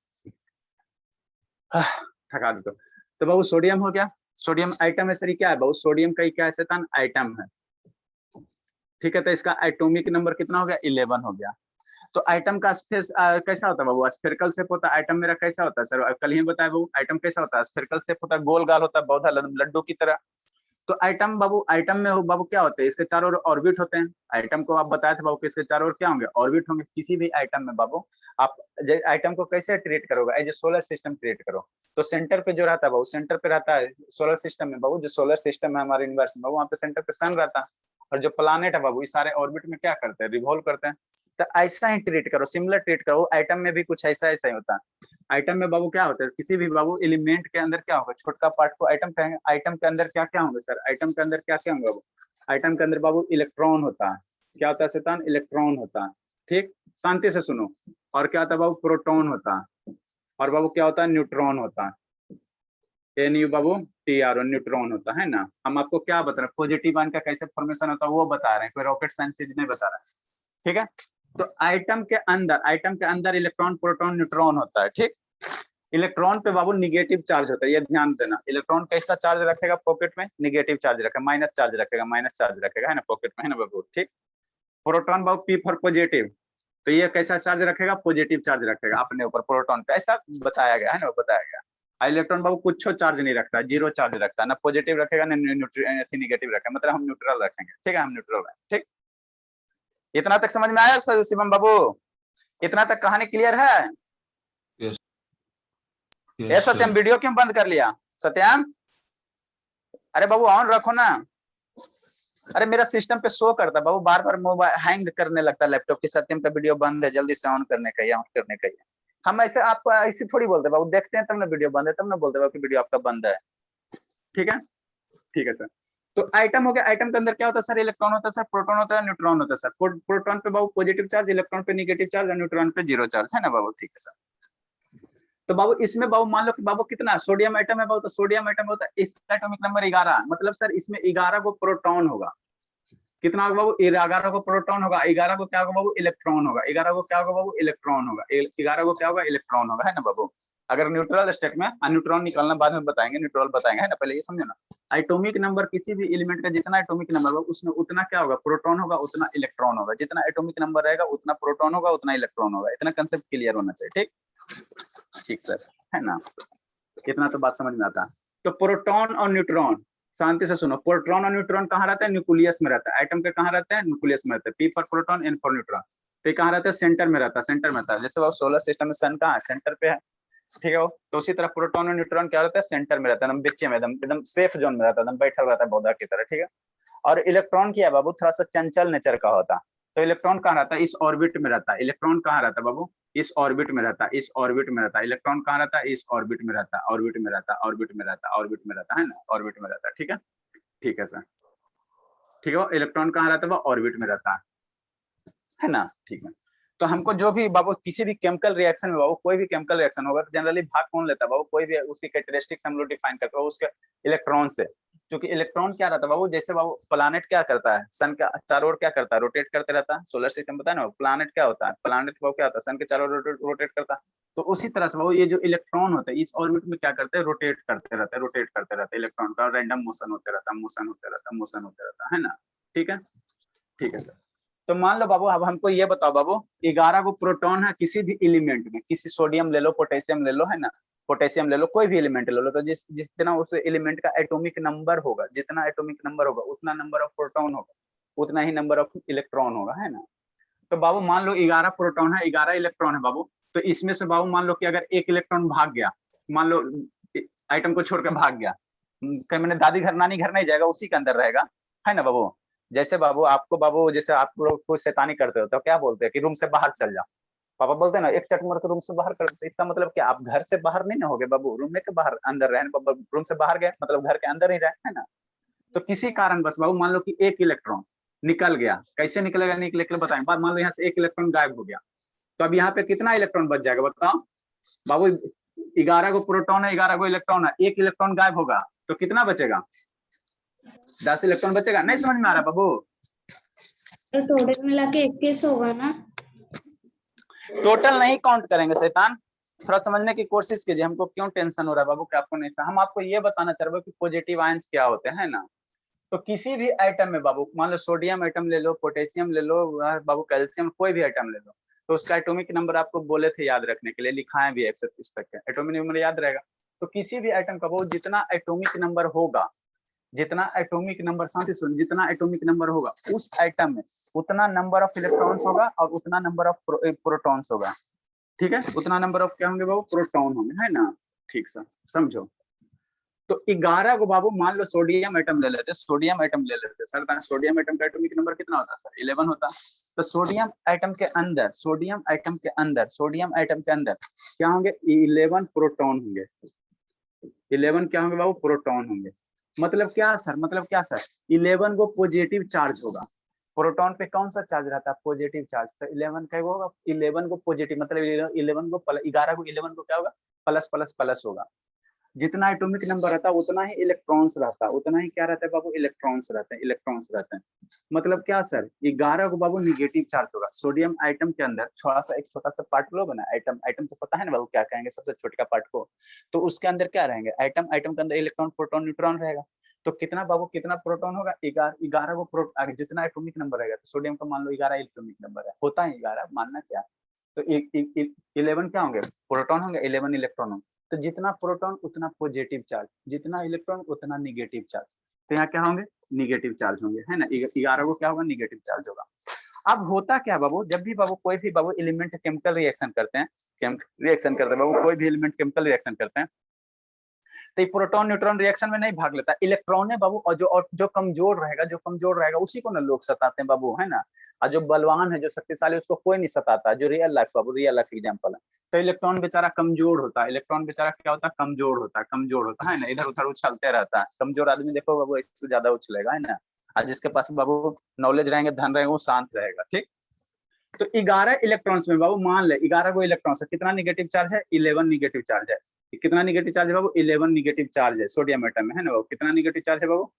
थका दो तो बाबू, सोडियम हो गया, सोडियम आइटम है सर, क्या है बाबू? सोडियम का क्या है शैतान? आइटम है, ठीक है। तो इसका एटॉमिक नंबर कितना हो गया? 11 हो गया। तो आइटम का स्पेस कैसा होता है बाबू? स्फेरिकल शेप होता है। आइटम मेरा कैसा होता है सर? कल ही बताया बाबू, आइटम कैसा होता है? स्फेरिकल शेप होता है, गोल गाल होता है, पौधा लड्डू की तरह। तो आइटम बाबू, आइटम में हो बाबू क्या होते हैं? इसके चारों ओर ऑर्बिट होते हैं। आइटम को आप बताए थे बाबू कि इसके चारों ओर क्या होंगे? ऑर्बिट होंगे। किसी भी आइटम में बाबू आप आइटम को कैसे ट्रीट करोगे? As a solar system create करो। तो सेंटर पे जो रहता है बाबू, सेंटर पे रहता है सोलर सिस्टम में बाबू, जो सोलर सिस्टम है हमारे यूनिवर्स में बाबू, वहाँ पे सेंटर पे सन रहता है। और जो प्लानेट है बाबू, ये सारे ऑर्बिट में क्या करते हैं? रिवॉल्व करते हैं। तो ऐसा ही ट्रीट करो, सिमिलर ट्रीट करो। आइटम में भी कुछ ऐसा ऐसा ही होता है। आइटम में बाबू क्या होता है? किसी भी बाबू एलिमेंट के अंदर क्या होगा? छोटका पार्ट को आइटम कहेंगे। आइटम के अंदर क्या क्या होंगे सर? आइटम के अंदर क्या क्या होंगे बाबू? आइटम के अंदर बाबू इलेक्ट्रॉन होता है। क्या होता है शैतान? इलेक्ट्रॉन होता है, ठीक, शांति से सुनो। और क्या होता है बाबू? प्रोटॉन होता है। और बाबू क्या होता है? न्यूट्रॉन होता है। NU बाबू TRO, न्यूट्रॉन होता है ना। हम आपको क्या बता रहे हैं? पॉजिटिव आयन का कैसे फॉर्मेशन होता है वो बता रहे हैं, कोई रॉकेट साइंस से नहीं बता रहा है, ठीक है। तो आइटम के अंदर इलेक्ट्रॉन, प्रोटॉन, न्यूट्रॉन होता है, ठीक। इलेक्ट्रॉन पे बाबू निगेटिव चार्ज होता है, ये ध्यान देना। इलेक्ट्रॉन कैसा चार्ज रखेगा पॉकेट में? निगेटिव चार्ज रखेगा, माइनस चार्ज रखेगा, माइनस चार्ज रखेगा, है ना, पॉकेट में, है ना बाबू, ठीक। Proton Babu P for positive, तो ये कैसा चार्ज रखेगा? पॉजिटिव चार्ज रखेगा अपने ऊपर, प्रोटॉन पे, ऐसा बताया गया है ना, बताया गया। इलेक्ट्रॉन बाबू कुछ चार्ज नहीं रखता, जीरो चार्ज रखता है, ना पॉजिटिव रखेगा ना निगेटिव रखेगा, मतलब हम न्यूट्रल रखेंगे, ठीक है, हम न्यूट्रल है, ठीक। इतना तक समझ में आया शिवम बाबू? इतना तक कहानी क्लियर है? ये सत्यम वीडियो क्यों बंद कर लिया सत्यम? अरे बाबू ऑन रखो ना। अरे मेरा सिस्टम पे शो करता बाबू, बार बार मोबाइल हैंग करने लगता है लैपटॉप की। सत्यम का वीडियो बंद है, जल्दी से ऑन करने का, ऑन करने का। हम ऐसे आपको ऐसे थोड़ी बोलते बाबू, देखते हैं तब ना वीडियो बंद है, तब ना बोलते बाबू कि वीडियो आपका बंद है, ठीक है, ठीक है सर। तो आइटम हो गया, आइटम के अंदर क्या होता है सर? इलेक्ट्रॉन होता है सर, प्रोटॉन होता है, न्यूट्रॉन होता है सर। प्रोटॉन पे बाबू पॉजिटिव चार्ज, इलेक्ट्रॉन पे निगेटिव चार्ज और न्यूट्रॉन पे जीरो चार्ज, है ना बाबू, ठीक है सर। तो बाबू इसमें बाबू मान लो कि बाबू कितना सोडियम आइटम है बाबू, तो सोडियम आइटम होता है इसका एटॉमिक नंबर 11, मतलब सर इसमें 11 को प्रोटॉन होगा। कितना होगा बाबू? 11 को प्रोटॉन होगा, 11 को क्या होगा बाबू? इलेक्ट्रॉन होगा। 11 को क्या होगा बाबू? इलेक्ट्रॉन होगा। 11 को क्या होगा? इलेक्ट्रॉन होगा, है ना बाबू। अगर न्यूट्रल स्टेट में न्यूट्रॉन निकालना बाद में बताएंगे, न्यूट्रल बताएंगे, है ना, पहले ये समझो ना। एटॉमिक नंबर किसी भी एलिमेंट का जितना एटॉमिक नंबर होगा उसमें उतना क्या होगा? प्रोटॉन होगा, उतना इलेक्ट्रॉन होगा। जितना एटॉमिक नंबर रहेगा उतना प्रोटॉन होगा, उतना इलेक्ट्रॉन होगा। इतना कंसेप्ट क्लियर होना चाहिए, ठीक, ठीक सर, है ना। कितना तो बात समझ में आता है। तो प्रोटॉन और न्यूट्रॉन, शांति से सुनो, प्रोटॉन और न्यूट्रॉन कहाँ रहता है? न्यूक्लियस में रहता है। एटम के कहाँ रहते हैं? न्यूक्लियस में रहते हैं। P for proton, N for neutron. तो कहाँ रहता है? सेंटर में रहता है, सेंटर में रहता है। जैसे वो सोलर सिस्टम में सन कहाँ है? सेंटर पे है, ठीक है। तो उसी तरह प्रोटॉन और न्यूट्रॉन क्या रहता है? सेंटर में रहता है, एकदम बीच में, एकदम एकदम सेफ जोन में रहता है, एकदम बैठा रहता है पौधा की तरह, ठीक है। और इलेक्ट्रॉन क्या है बाबू? थोड़ा सा चंचल नेचर का होता है। तो इलेक्ट्रॉन कहाँ रहता है? इस ऑर्बिट में रहता है। इलेक्ट्रॉन कहाँ रहता है बाबू? इस ऑर्बिट में रहता है, इस ऑर्बिट में रहता है। इलेक्ट्रॉन कहाँ रहता है? इस ऑर्बिट में रहता है, ऑर्बिट में रहता है, ऑर्बिट में रहता है, ऑर्बिट में रहता है ना, ऑर्बिट में रहता है, ठीक है, ठीक है सर, ठीक है। इलेक्ट्रॉन कहाँ रहता है? वो ऑर्बिट में रहता है ना, ठीक है। तो हमको जो भी बाबू किसी भी केमिकल रिएक्शन में बाबू, कोई भी केमिकल रिएक्शन होगा तो जनरली भाग कौन लेता है बाबू? कोई भी उसकी कैरेक्टरिस्टिक्स हम लोग डिफाइन करते हैं उसके इलेक्ट्रॉन से। क्योंकि इलेक्ट्रॉन क्या रहता है बाबू? जैसे बाबू प्लानेट क्या करता है? सन के चारों ओर क्या करता है? रोटेट करते रहता है। सोलर सिस्टम बताया ना, प्लानेट क्या होता है? प्लानेट बाबू क्या होता है? सन के चारों ओर रोटेट करता है। तो उसी तरह से बाबू ये जो इलेक्ट्रॉन होता है इस ऑर्बिट में क्या करते हैं? रोटेट करते रहते हैं, रोटेट करते रहते हैं। इलेक्ट्रॉन का रैंडम मोशन होते रहता है, मोशन होते रहता है, मोशन होते रहता है ना, ठीक है, ठीक है सर। तो मान लो बाबू, अब हमको ये बताओ बाबू, 11 को प्रोटॉन है किसी भी एलिमेंट में, किसी सोडियम ले लो, पोटेशियम ले लो, है ना, पोटेशियम ले लो, कोई भी एलिमेंट ले लो, तो जितना उस एलिमेंट का एटॉमिक नंबर होगा, जितना एटॉमिक नंबर होगा उतना नंबर ऑफ प्रोटॉन होगा, उतना ही नंबर ऑफ इलेक्ट्रॉन होगा, है ना। तो बाबू मान लो 11 प्रोटॉन है, 11 इलेक्ट्रॉन है बाबू, तो इसमें से बाबू मान लो कि अगर एक इलेक्ट्रॉन भाग गया, मान लो आइटम को छोड़कर भाग गया, कहीं मैंने दादी घर नानी घर नहीं जाएगा, उसी के अंदर रहेगा, है ना बाबू। जैसे बाबू आपको बाबू जैसे आप लोग कोई शैतानी करते हो तो क्या बोलते हैं कि रूम से बाहर चल जाओ, पापा बोलते हैं ना एक चट मार के रूम से बाहर करते, इसका मतलब कि आप घर से बाहर नहीं ना हो गए बाबू, रूम में के बाहर अंदर रहे, रूम से बाहर गए मतलब घर के अंदर ही रहे, है ना। तो किसी कारण बस बाबू मान लो कि एक इलेक्ट्रॉन निकल गया, कैसे निकलेगा निकले बताएं, बाद मान लो यहाँ से एक इलेक्ट्रॉन गायब हो गया, तो अब यहाँ पे कितना इलेक्ट्रॉन बच जाएगा बताओ बाबू। 11 को प्रोटॉन है, 11 को इलेक्ट्रॉन है, एक इलेक्ट्रॉन गायब होगा तो कितना बचेगा, 10 इलेक्ट्रॉन बचेगा। नहीं समझ में आ रहा बाबू? तो टोटल मिला के 21 होगा ना? टोटल नहीं काउंट करेंगे शैतान, थोड़ा समझने की कोशिश कीजिए, हमको क्यों टेंशन हो रहा है बाबू कि आपको नहीं, हम आपको ये बताना चाह रहे हैं कि पॉजिटिव आयंस क्या होते हैं ना। तो किसी भी आइटम में बाबू मान लो सोडियम आइटम ले लो, पोटेशियम ले लो बाबू, कैल्शियम, कोई भी आइटम ले लो, तो उसका एटॉमिक नंबर आपको बोले थे याद रखने के लिए, लिखाएं भी 130 तक के एटॉमिक नंबर याद रहेगा। तो किसी भी आइटम का बाबू जितना एटॉमिक नंबर होगा, जितना एटॉमिक नंबर, शांति सुन, जितना एटॉमिक नंबर होगा उस आइटम में उतना नंबर ऑफ इलेक्ट्रॉन्स होगा और उतना नंबर ऑफ प्रोटॉन्स होगा, ठीक है। उतना नंबर ऑफ क्या होंगे बाबू, प्रोटॉन होंगे, है ना। ठीक सर, समझो। तो 11 को बाबू मान लो सोडियम एटम ले लेते, सोडियम एटम ले लेते सर, सोडियम एटम का एटॉमिक नंबर कितना होता है सर, 11 होता। तो सोडियम एटम के अंदर, सोडियम एटम के अंदर, सोडियम एटम के अंदर क्या होंगे, 11 प्रोटॉन होंगे, 11 क्या होंगे बाबू, प्रोटॉन होंगे। मतलब क्या सर, मतलब क्या सर, 11 को पॉजिटिव चार्ज होगा, प्रोटॉन पे कौन सा चार्ज रहता है, पॉजिटिव चार्ज, तो 11 का वो होगा, 11 को पॉजिटिव मतलब 11 को 11 को 11 को क्या होगा, प्लस प्लस प्लस होगा। जितना एटॉमिक नंबर रहता है उतना ही इलेक्ट्रॉन्स रहता है, उतना ही क्या रहता है बाबू, इलेक्ट्रॉन्स रहते हैं, इलेक्ट्रॉन्स रहते हैं। मतलब क्या सर, 11 को बाबू निगेटिव चार्ज होगा। सोडियम आइटम के अंदर थोड़ा सा एक छोटा सा पार्ट लो बना, आइटम, आइटम तो पता है ना बाबू क्या कहेंगे, सबसे छोटे का पार्ट को, तो उसके अंदर क्या रहेंगे, आइटम, आइटम के अंदर इलेक्ट्रॉन प्रोटॉन न्यूट्रॉन रहेगा। तो कितना बाबू, कितना प्रोटॉन होगा, 11 को प्रोटॉन, जितना एटॉमिक नंबर रहेगा, तो सोडियम का मान लो 11 एटॉमिक नंबर है, होता है 11, मानना क्या, तो 11 क्या होंगे, प्रोटॉन होंगे, 11 इलेक्ट्रॉन होंगे। तो जितना प्रोटॉन उतना पॉजिटिव चार्ज, जितना इलेक्ट्रॉन उतना निगेटिव चार्ज, तो यहाँ क्या होंगे, निगेटिव चार्ज होंगे, है ना। 11 को क्या होगा, निगेटिव चार्ज होगा। अब होता क्या बाबू, जब भी बाबू कोई भी बाबू एलिमेंट केमिकल रिएक्शन करते हैं, बाबू कोई भी एलिमेंट केमिकल रिएक्शन करते हैं, तो प्रोटॉन न्यूट्रॉन रिएक्शन में नहीं भाग लेता, इलेक्ट्रॉन है बाबू, और जो कमजोर रहेगा, जो कमजोर रहेगा उसी को ना लोग सताते हैं बाबू, है ना। और जो बलवान है, जो शक्तिशाली, उसको कोई नहीं सताता, जो रियल लाइफ बाबू, रियल लाइफ एग्जांपल है। तो इलेक्ट्रॉन बेचारा कमजोर होता है, इलेक्ट्रॉन बेचारा क्या होता है, कमजोर होता है, कमजोर होता है ना, इधर उधर उछलते रहता है। कमजोर आदमी देखो बाबू इससे ज्यादा उछलेगा, है ना। और जिसके पास बाबू नॉलेज रहेंगे, धन रहेगा, वो शांत रहेगा, ठीक। तो 11 इलेक्ट्रॉन्स में बाबू मान ले 11 को इलेक्ट्रॉन्स है, कितना निगेटिव चार्ज है, 11 निगेटिव चार्ज है। कितना निगेटिव चार्ज है बाबू, 11 निगेटिव चार्ज है सोडियम एटम में, है ना बाबू। कितना निगेटिव चार्ज है बाबू,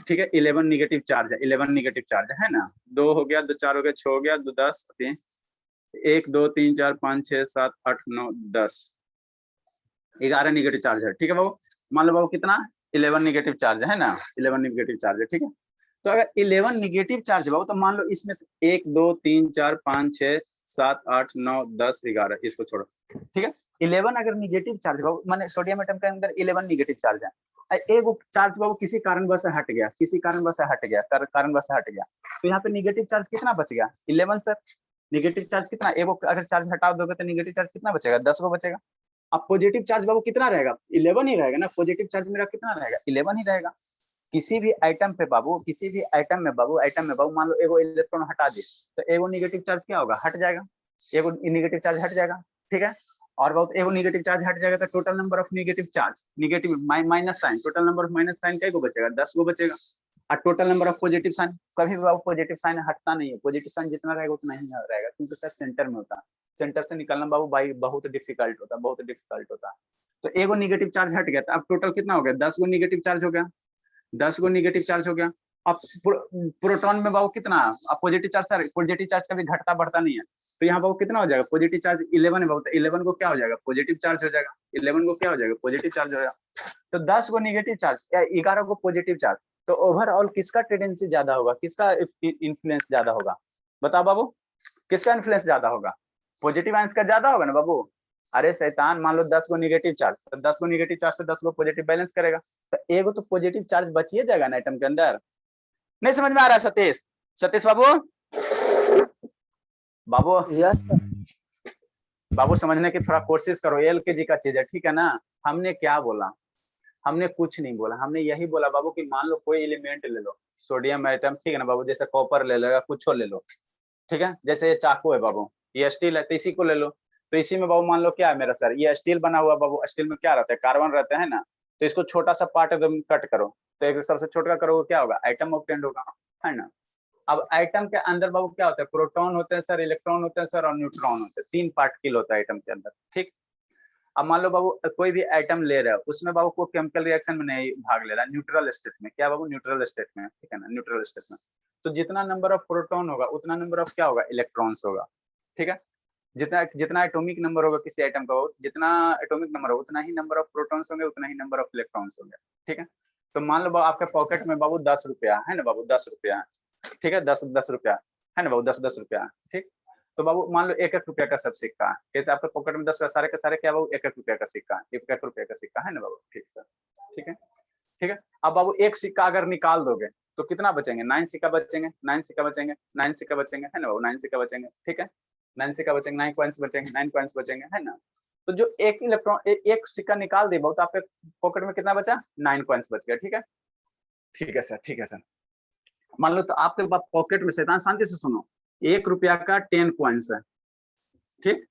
ठीक है, 11 निगेटिव चार्ज है, 11 निगेटिव चार्ज है ना। 2 हो गया, 2 4 हो गया, 6 हो गया, 2 10, 3 1 2 3 4 5 6 7 8 9 10, 11 निगेटिव चार्ज है, ठीक है बाबू। मान लो बाबू कितना, 11 निगेटिव चार्ज है ना, 11 निगेटिव चार्ज है, ठीक है। तो अगर 11 निगेटिव चार्ज बाबू, तो मान लो इसमें से 1 2 3 4 5 6 7 8 9 10 11, इसको छोड़ो, ठीक है। 11 अगर निगेटिव चार्ज बाबू, माने सोडियम एटम के अंदर 11 निगेटिव चार्ज है, एक चार्ज बाबू किसी कारणवश से हट गया, किसी कारणवश से हट गया, कारणवश से हट गया, तो यहाँ पे निगेटिव चार्ज कितना बच गया, 11 सर। निगेटिव चार्ज कितना, एक अगर चार्ज हटा दोगे तो निगेटिव चार्ज कितना बचेगा, 10 को बचेगा। अब पॉजिटिव चार्ज बाबू कितना रहेगा, 11 ही रहेगा ना, पॉजिटिव चार्ज मेरा कितना रहेगा, 11 ही रहेगा। किसी भी आइटम पे बाबू, किसी भी आइटम में बाबू मान लो एगो इलेक्ट्रॉन हटा दिए, तो एगो निगेटिव चार्ज क्या होगा, हट जाएगा, एगो निगेटिव चार्ज हट जाएगा, ठीक है। और बहुत एगो निगेटिव चार्ज हट जाएगा, तो total number of negative charge, negative minus sign, total number of minus sign क्या बचेगा, 10 को बचेगा। और total number of positive sign, कभी भी बाबू पॉजिटिव साइन हटता नहीं है, पॉजिटिव साइन जितना रहेगा उतना ही रहेगा, क्योंकि सर सेंटर में होता है, सेंटर से निकलना बाबू भाई बहुत डिफिकल्ट होता है, बहुत डिफिकल्ट होता है। तो एगो निगेटिव चार्ज हट गया, तो अब टोटल कितना हो गया, 10 गो निगेटिव चार्ज हो गया, 10 गो निगेटिव चार्ज हो गया। अब प्रोटॉन में बाबू कितना, अब positive charge, sir positive charge कभी घटता बढ़ता नहीं है, तो यहाँ बाबू कितना हो जाएगा, पॉजिटिव चार्ज 11 है बाबू, तो 11 को क्या हो जाएगा, पॉजिटिव चार्ज हो जाएगा, 11 को क्या हो जाएगा, पॉजिटिव चार्ज हो जाएगा। तो 10 को निगेटिव चार्ज या 11 को पॉजिटिव चार्ज, तो ओवरऑल किसका टेंडेंसी ज्यादा होगा, किसका इन्फ्लुएंस ज्यादा होगा, बताओ बाबू, किसका इन्फ्लुएंस ज्यादा होगा, पॉजिटिव आयंस का ज्यादा होगा ना बाबू। अरे शैतान, मान लो 10 गो निगेटिव चार्ज, तो 10 गो निगेटिव चार्ज से 10 गो पॉजिटिव बैलेंस करेगा, तो एगो तो पॉजिटिव चार्ज बचिए जाएगा ना एटम के अंदर। नहीं समझ में आ रहा सतीश? सतीश बाबू, बाबू यस बाबू समझने की थोड़ा कोशिश करो, एलकेजी का चीज है, ठीक है ना। हमने क्या बोला? हमने कुछ नहीं बोला, हमने यही बोला बाबू कि मान लो कोई एलिमेंट ले लो, सोडियम एटम, ठीक है ना बाबू, जैसे कॉपर ले लो या कुछ ले लो, ठीक है। जैसे ये चाकू है बाबू, ये स्टील है, तो इसी को ले लो। तो इसी में बाबू मान लो क्या है मेरा सर, ये स्टील बना हुआ बाबू, स्टील में क्या रहता है, कार्बन रहता है ना। तो इसको छोटा सा पार्ट एकदम कट करो, तो एक सबसे छोटा करोगे क्या होगा, आइटम ऑब्टेंड होगा, है ना। अब आइटम के अंदर बाबू क्या होता है, प्रोटॉन होते हैं सर, इलेक्ट्रॉन होते हैं सर, और न्यूट्रॉन होते हैं, 3 पार्टिकल होता है आइटम के अंदर, ठीक। अब मान लो बाबू कोई भी आइटम ले रहे हो, उसमें बाबू को केमिकल रिएक्शन में नहीं भाग ले रहा है, न्यूट्रल स्टेट में, क्या बाबू, न्यूट्रल स्टेट में, ठीक है ना, न्यूट्रल स्टेट में। तो जितना नंबर ऑफ प्रोटॉन होगा उतना नंबर ऑफ क्या होगा, इलेक्ट्रॉन्स होगा, ठीक है। जितना जितना एटॉमिक नंबर होगा किसी आइटम का, जितना एटॉमिक नंबर होगा उतना ही नंबर ऑफ प्रोटॉन्स होंगे, उतना ही नंबर ऑफ इलेक्ट्रॉन्स होंगे, ठीक है। तो मान लो बाबू आपके पॉकेट में बाबू 10 रुपया है ना बाबू, 10 रुपया, ठीक है, 10 रुपया है ना बाबू, 10 रुपया, ठीक। तो बाबू मान लो 1 रुपया का सब सिक्का है, कैसे आपके पॉकेट में 10 सारे के सारे क्या बाबू, 1 रुपया का सिक्का, 1 रुपया का सिक्का है ना बाबू, ठीक सर, ठीक है, ठीक है। अब बाबू एक सिक्का अगर निकाल दोगे तो कितना बचेंगे, 9 सिक्का बचेंगे, 9 सिक्का बचेंगे, 9 सिक्का बचेंगे, है ना बाबू, 9 सिक्का बचेंगे, ठीक है। 9 सिक्का बचेंगे, 9 कॉइन्स बचेंगे, 9 कॉइन्स बचेंगे, है ना। तो जो एक इलेक्ट्रॉन एक सिक्का निकाल दे बाबू, तो आपके पॉकेट में कितना बचा, 9 कॉइन्स बच गया, ठीक है। ठीक है सर, ठीक है सर। मान लो तो आपके पास पॉकेट में, शैतान शांति से सुनो, 1 रुपया का 10 कॉइन्स है, ठीक।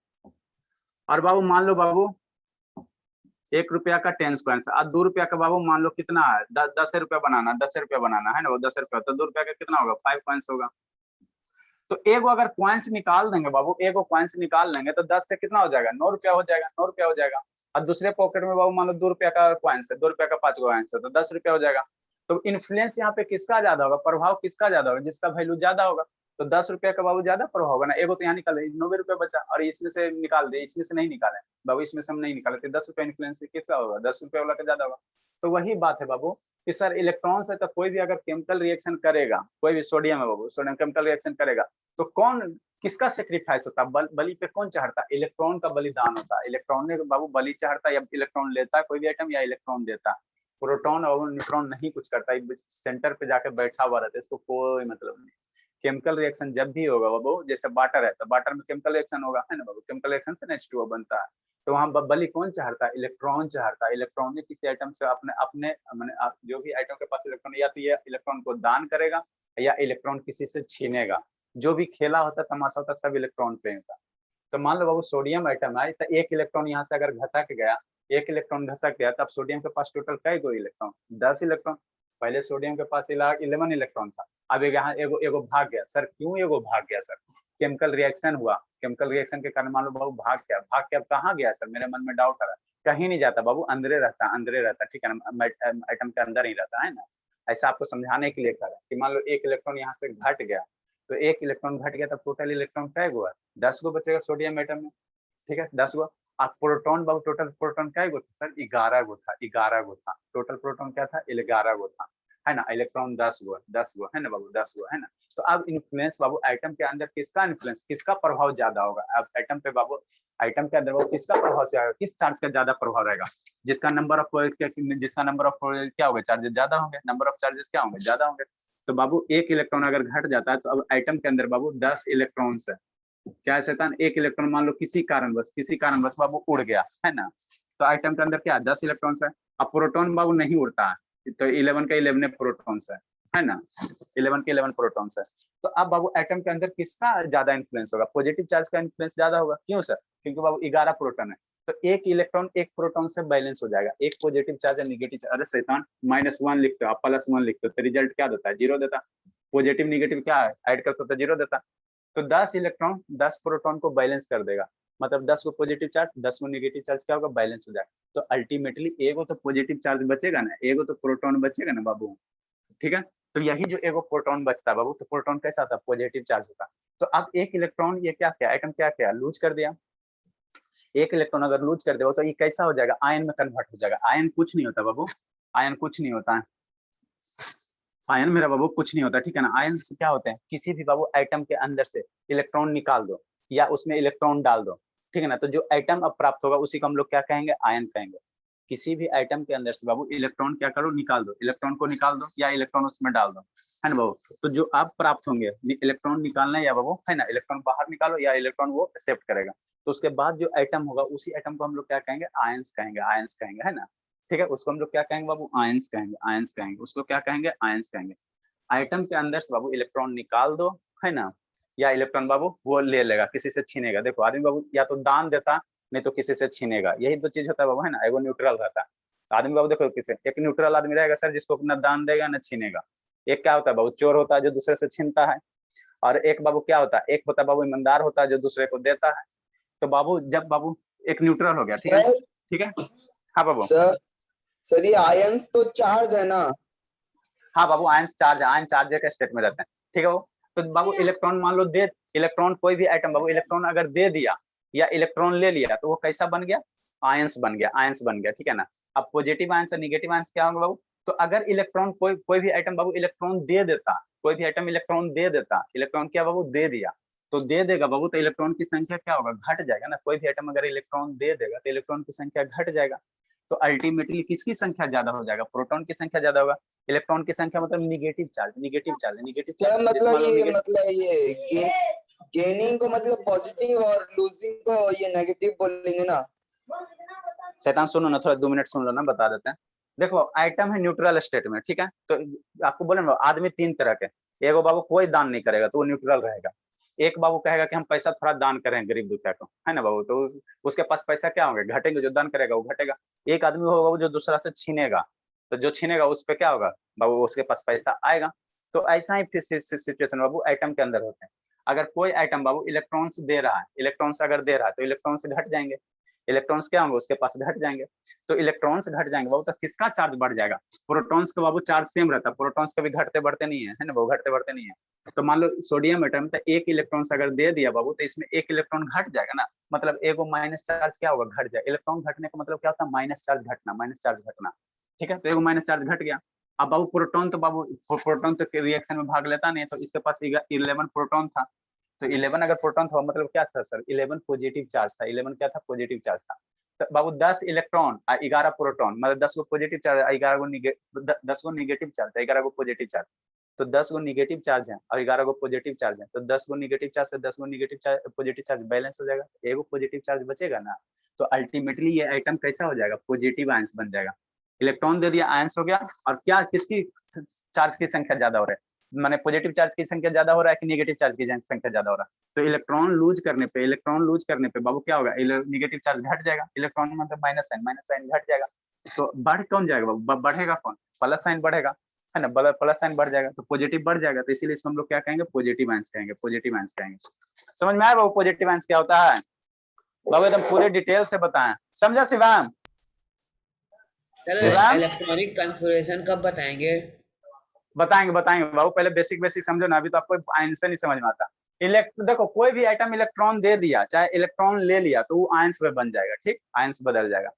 और बाबू मान लो बाबू 1 रुपया का 10 कॉइन्स, और 2 रुपया का बाबू मान लो कितना है, 10 रुपया बनाना, 10 रुपया बनाना है ना वो, 10 रुपया, तो 2 रुपया का कितना होगा, 5 कॉइन्स होगा। तो एगो अगर कॉइन्स निकाल देंगे बाबू, एगो कॉइन्स निकाल लेंगे तो 10 से कितना हो जाएगा, 9 रुपया हो जाएगा, 9 रुपया हो जाएगा। और दूसरे पॉकेट में बाबू मान लो 2 रुपया का कॉइन्स है, 2 रुपया का 5 कॉइन्स है, तो 10 रुपया हो जाएगा। तो इन्फ्लुएंस यहाँ पे किसका ज्यादा होगा, प्रभाव किसका ज्यादा होगा, जिसका वैल्यू ज्यादा होगा। तो 10 रुपया का बाबू ज्यादा प्रभाव होगा ना, एगो तो यहाँ निकाले, 90 रुपया बचा, और इसमें से निकाल दे, इसमें से नहीं निकाले बाबू, इसमें से हम नहीं निकाले, तो 10 रुपया इन्फ्लुएंस किसका होगा, 10 रुपया वाला का ज्यादा होगा। तो वही बात है बाबू कि सर इलेक्ट्रॉन से तो कोई भी अगर केमिकल रिएक्शन करेगा, कोई भी सोडियम है बाबू, सोडियम केमिकल रिएक्शन करेगा, तो कौन किसका सेक्रीफाइस होता है, बलि पे कौन चढ़ता है, इलेक्ट्रॉन का बलिदान होता है। इलेक्ट्रॉन ने बाबू बलि चढ़ता है, या इलेक्ट्रॉन लेता है कोई भी आइटम, या इलेक्ट्रॉन देता है। प्रोटॉन और न्यूट्रॉन नहीं कुछ करता, सेंटर पे जाके बैठा हुआ रहता है, इसको कोई मतलब नहीं। केमिकल रिएक्शन जब भी होगा बाबू, जैसे वाटर है तो वाटर में केमिकल रिएक्शन होगा, है ना बाबू, केमिकल रिएक्शन से H2O बनता है। तो वहाँ बलि कौन चढ़ता है, इलेक्ट्रॉन चढ़ता है। इलेक्ट्रॉन ने किसी आइटम से अपने अपने मैंने जो भी आइटम के पास इलेक्ट्रॉन, या तो ये इलेक्ट्रॉन को दान करेगा, या इलेक्ट्रॉन किसी से छीनेगा। जो भी खेला होता तमाशा होता सब इलेक्ट्रॉन पे होता। तो मान लो बाबू सोडियम आइटम है, तो एक इलेक्ट्रॉन यहाँ से अगर घसक गया, एक इलेक्ट्रॉन घसक गया, तब सोडियम के पास टोटल कई गो इलेक्ट्रॉन, 10 इलेक्ट्रॉन। पहले सोडियम के पास 11 इलेक्ट्रॉन था, अब यहाँ एगो एगो भाग गया। सर क्यों एगो भाग गया सर, केमिकल रिएक्शन हुआ, केमिकल रिएक्शन के कारण मान लो बाबू भाग गया कहाँ गया सर, मेरे मन में डाउट आ रहा है। कहीं नहीं जाता बाबू, अंदरे रहता, ठीक है ना, आइटम के अंदर ही रहता है ना। ऐसा आपको समझाने के लिए कहा कि मान लो एक इलेक्ट्रॉन यहाँ से घट गया, तो एक इलेक्ट्रॉन घट गया, तब टोटल इलेक्ट्रॉन कै गो है, 10 गो बचेगा सोडियम एटम में, ठीक है, 10 गो। अब प्रोटॉन बाबू टोटल प्रोटॉन कै गो था सर, 11 गो था, 11 गो था टोटल प्रोटॉन, क्या था 11 गो था, है ना। इलेक्ट्रॉन 10 गो है ना बाबू, 10 गो है ना। तो अब इन्फ्लुएंस बाबू आइटम के अंदर किसका इन्फ्लुएंस, किसका प्रभाव ज्यादा होगा। अब आइटम पे बाबू, आइटम के अंदर बाबू किसका प्रभाव से आएगा, किस चार्ज का ज्यादा प्रभाव रहेगा, जिसका नंबर ऑफ क्या होगा, चार्जेस ज्यादा होंगे, नंबर ऑफ चार्जेस क्या होंगे, ज्यादा होंगे। तो बाबू एक इलेक्ट्रॉन अगर घट जाता है, तो अब आइटम के अंदर बाबू 10 इलेक्ट्रॉन्स है, क्या है शैतान, एक इलेक्ट्रॉन मान लो किसी कारणवश बाबू उड़ गया, है ना। तो आइटम के अंदर क्या 10 इलेक्ट्रॉन्स है। अब प्रोटॉन बाबू नहीं उड़ता है, तो 11 का 11 प्रोटॉन्स है ना, 11 के 11 प्रोटॉन्स है। तो अब बाबू एटम के अंदर किसका ज्यादा इन्फ्लुएंस होगा, पॉजिटिव चार्ज का इन्फ्लुएंस ज्यादा होगा। क्यों सर, क्योंकि बाबू 11 प्रोटॉन है, तो एक इलेक्ट्रॉन एक प्रोटॉन से बैलेंस हो जाएगा। एक पॉजिटिव चार्ज है, निगेटिव चार्ज, अरे शैतान -1 लिखते हो आप, +1 लिखते हो, तो रिजल्ट क्या देता है, 0 देता। पॉजिटिव निगेटिव क्या है, ऐड करते तो 0 देता। तो 10 इलेक्ट्रॉन 10 प्रोटॉन को बैलेंस कर देगा, मतलब 10 को पॉजिटिव चार्ज 10 को नेगेटिव चार्ज क्या होगा, बैलेंस हो जाएगा। तो अल्टीमेटली एगो तो पॉजिटिव चार्ज बचेगा ना, एगो तो प्रोटॉन बचेगा ना बाबू, ठीक है। तो यही जो एगो प्रोटॉन बचता है बाबू, तो प्रोटॉन कैसा था, पॉजिटिव चार्ज होता। तो अब एक इलेक्ट्रॉन ये क्या किया, आइटम क्या किया, लूज कर दिया। एक इलेक्ट्रॉन अगर लूज कर दे तो ये कैसा हो जाएगा, आयन में कन्वर्ट हो जाएगा। आयन कुछ नहीं होता बाबू, आयन कुछ नहीं होता है, आयन मेरा बाबू कुछ नहीं होता, ठीक है ना। आयन से क्या होते हैं, किसी भी बाबू आइटम के अंदर से इलेक्ट्रॉन निकाल दो या उसमें इलेक्ट्रॉन डाल दो, ठीक है ना। तो जो आइटम अब प्राप्त होगा उसी को हम लोग क्या कहेंगे, आयन कहेंगे। किसी भी आइटम के अंदर से बाबू इलेक्ट्रॉन क्या करो, निकाल दो, इलेक्ट्रॉन को निकाल दो या इलेक्ट्रॉन उसमें डाल दो, है ना बाबू। तो जो आप प्राप्त होंगे, इलेक्ट्रॉन निकालना है या बाबू, है ना, इलेक्ट्रॉन बाहर निकालो या इलेक्ट्रॉन वो एक्सेप्ट करेगा। तो उसके बाद जो आइटम होगा उसी आइटम को हम लोग क्या कहेंगे, आयंस कहेंगे, आयंस कहेंगे, है ना। ठीक है, उसको हम लोग क्या कहेंगे बाबू, आयंस कहेंगे, आयंस कहेंगे, उसको क्या कहेंगे, आयंस कहेंगे। आइटम के अंदर से बाबू इलेक्ट्रॉन निकाल दो, है ना, या इलेक्ट्रॉन बाबू वो ले लेगा, किसी से छीनेगा। देखो आदमी बाबू या तो दान देता, नहीं तो किसी से छीनेगा, यही तो चीज होता है बाबू, है ना। एगो न्यूट्रल रहता है आदमी बाबू। देखो किसे, एक न्यूट्रल आदमी रहेगा सर जिसको न दान देगा न छीनेगा। एक क्या होता है बाबू, चोर होता है जो दूसरे से छीनता है। और एक बाबू क्या होता है, एक होता है बाबू ईमानदार होता है जो दूसरे को देता है। तो बाबू जब बाबू एक न्यूट्रल हो गया, ठीक है, सर ठीक है, हाँ बाबू, सर ये आयंस तो चार्ज है ना। हाँ बाबू, आयंस चार्ज है, आयन चार्ज के स्टेट में रहते हैं, ठीक है बाबू। तो बाबू इलेक्ट्रॉन मान लो दे, इलेक्ट्रॉन कोई भी आइटम बाबू इलेक्ट्रॉन अगर दे दिया या इलेक्ट्रॉन ले लिया तो वो कैसा बन गया, आयंस बन गया, आयंस बन गया, ठीक है ना। अब पॉजिटिव आयंस और निगेटिव आयंस क्या होंगे बाबू। तो अगर इलेक्ट्रॉन कोई भी आइटम बाबू इलेक्ट्रॉन दे देता, कोई भी आइटम इलेक्ट्रॉन दे देता, इलेक्ट्रॉन क्या बाबू दे दिया, तो दे देगा बाबू, तो इलेक्ट्रॉन की संख्या क्या होगा, घट जाएगा ना। कोई भी आइटम अगर इलेक्ट्रॉन दे देगा तो इलेक्ट्रॉन की संख्या घट जाएगा। तो अल्टीमेटली किसकी संख्या ज्यादा हो जाएगा, प्रोटॉन की संख्या ज्यादा होगा। इलेक्ट्रॉन की संख्या मतलब negative charge, negative charge, negative sir charge, मतलब ये गेनिंग को मतलब पॉजिटिव और लूजिंग को ये नेगेटिव बोलेंगे ना। शैतान सुनो ना, थोड़ा 2 मिनट सुन लो ना, बता देते हैं। देखो आइटम है न्यूट्रल स्टेट में, ठीक है। तो आपको बोले ना आदमी 3 तरह के, एगो बाबू कोई दान नहीं करेगा तो वो न्यूट्रल रहेगा। एक बाबू कहेगा कि हम पैसा थोड़ा दान करें गरीब दुखिया को, है ना बाबू, तो उसके पास पैसा क्या होंगे, घटेंगे, जो दान करेगा वो घटेगा। एक आदमी होगा बाबू जो दूसरा से छीनेगा, तो जो छीनेगा उस पर क्या होगा बाबू, उसके पास पैसा आएगा। तो ऐसा ही सिचुएशन बाबू आइटम के अंदर होते हैं। अगर कोई आइटम बाबू इलेक्ट्रॉन्स दे रहा है, इलेक्ट्रॉन्स अगर दे रहा है तो इलेक्ट्रॉन्स घट जाएंगे, इलेक्ट्रॉन्स क्या होंगे उसके पास घट जाएंगे। तो इलेक्ट्रॉन्स घट जाएंगे बाबू, तो किसका चार्ज बढ़ जाएगा, प्रोटॉन्स का बाबू चार्ज सेम रहता है, प्रोटॉन्स कभी घटते बढ़ते नहीं है, है ना, वो घटते बढ़ते नहीं है। तो मान लो सोडियम एटम तो एक इलेक्ट्रॉन अगर दे दिया बाबू तो इसमें एक इलेक्ट्रॉन घट जाएगा ना, मतलब एगो माइनस चार्ज क्या होगा, घट जाए। इलेक्ट्रॉन घटने का मतलब क्या होता है, माइनस चार्ज घटना, माइनस चार्ज घटना, ठीक है। तो एगो माइनस चार्ज घट गया। अब बाबू प्रोटॉन तो रिएक्शन में भाग लेता नहीं, तो इसके पास 11 प्रोटॉन था। तो 11 अगर प्रोटॉन था मतलब क्या था सर, 11 पॉजिटिव चार्ज था, 11 क्या था, पॉजिटिव चार्ज था। तो बाबू 10 इलेक्ट्रॉन 11 प्रोटॉन, मतलब 10 गो पॉजिटिव चार्ज, 11 गो 10 गो निगेटिव चार्ज, 11 गो पॉजिटिव चार्ज। तो 10 गो निगेटिव चार्ज है और 11 गो पॉजिटिव चार्ज है। तो 10 गो निगेटिव चार्ज से 10 गो negative charge positive charge balance हो जाएगा, एगो पॉजिटिव चार्ज बचेगा ना। तो अल्टीमेटली ये आइटम कैसा हो जाएगा, पॉजिटिव आयंस बन जाएगा। इलेक्ट्रॉन दे दिया, आयंस हो गया। और क्या किसकी चार्ज की संख्या ज्यादा हो रहा है, माने पॉजिटिव चार्ज की संख्या ज्यादा हो रहा है कि निगेटिव चार्ज की संख्या ज्यादा हो रहा है। तो इलेक्ट्रॉन लूज करने पे बाबू क्या होगा, निगेटिव चार्ज घट जाएगा, इलेक्ट्रॉन मतलब माइनस साइन घट जाएगा। तो बढ़ कौन जाएगा बाबू, बढ़ेगा कौन, प्लस साइन बढ़ेगा, है ना, प्लस साइन बढ़ जाएगा तो पॉजिटिव बढ़ जाएगा। तो इसीलिए इसको हम लोग क्या कहेंगे, पॉजिटिव आयंस कहेंगे, पॉजिटिव आयंस कहेंगे। समझ में आया बाबू पॉजिटिव आयंस क्या होता है, बाबू एकदम पूरे डिटेल से बताएं, समझा शिवाम। सर शिवाम इलेक्ट्रॉनिक कॉन्फ़िगरेशन कब बताएंगे। बताएंगे बाबू, पहले बेसिक समझो ना, अभी तो आपको आयंस नहीं समझ में आता। देखो कोई भी आइटम इलेक्ट्रॉन दे दिया चाहे इलेक्ट्रॉन ले लिया तो वो आयंस में बन जाएगा, ठीक, आयंस बदल जाएगा।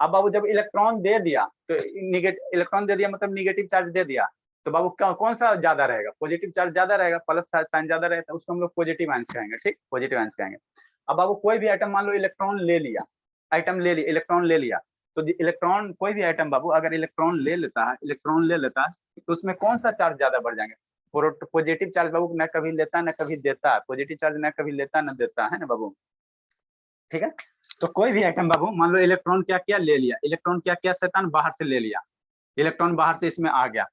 अब बाबू जब इलेक्ट्रॉन दे दिया तो इलेक्ट्रॉन दे दिया मतलब निगेटिव चार्ज दे दिया, तो बाबू कौन सा ज्यादा रहेगा, पॉजिटिव चार्ज ज्यादा रहेगा, प्लस साइन ज्यादा रहेगा, उसको हम लोग पॉजिटिव आयंस कहेंगे, ठीक, पॉजिटिव आयंस कहेंगे। अब बाबू कोई भी आइटम मान लो इलेक्ट्रॉन ले लिया, इलेक्ट्रॉन ले लिया, तो इलेक्ट्रॉन कोई भी आइटम बाबू अगर इलेक्ट्रॉन ले लेता है तो उसमें कौन सा चार्ज ज्यादा बढ़ जाएंगे, पॉजिटिव चार्ज बाबू न कभी लेता न कभी देता, पॉजिटिव चार्ज न कभी लेता न देता, है ना बाबू, ठीक है। तो कोई भी आइटम बाबू मान लो इलेक्ट्रॉन क्या किया, ले लिया, इलेक्ट्रॉन क्या किया शैतान, बाहर से ले लिया, इलेक्ट्रॉन बाहर से इसमें आ गया,